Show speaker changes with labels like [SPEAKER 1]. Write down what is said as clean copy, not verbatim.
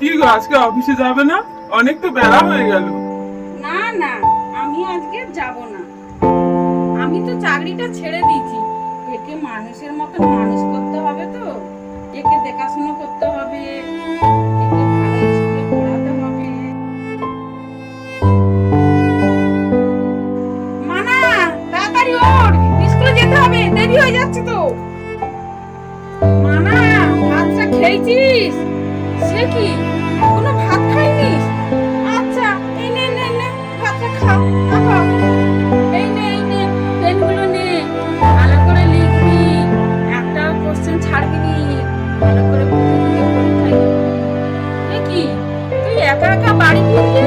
[SPEAKER 1] কি গো, আজকে অফিসে যাবে না? অনেক তো বেলা হয়ে গেল।
[SPEAKER 2] না না, আমি আজকে যাব না। আমি তো চাকরিটা ছেড়ে দিয়েছি। একে মানুষের মতন মানুষ করতে হবে, তো একে দেখাশোনা করতে হবে, একে ভালো স্কুলে পড়াতে হবে। মানা, তাড়াতাড়ি ওঠ, স্কুলে যেতে হবে, দেরি হয়ে যাচ্ছে তো। মানা, ভাতটা খেয়েছিস? সে কি, এখনো ভাত খাইনিস? আচ্ছা, এই নে নে নে, ভাতটা খা, খা। এই নে এই নে, পেনগুলো নে, ভালো করে লিখবি, একটা কোশ্চেন ছাড়বি নি, ভালো করে বুঝে বুঝে পরীক্ষায় লিখবি। এ কি, তুই একা একা বাড়ি ফিরলি?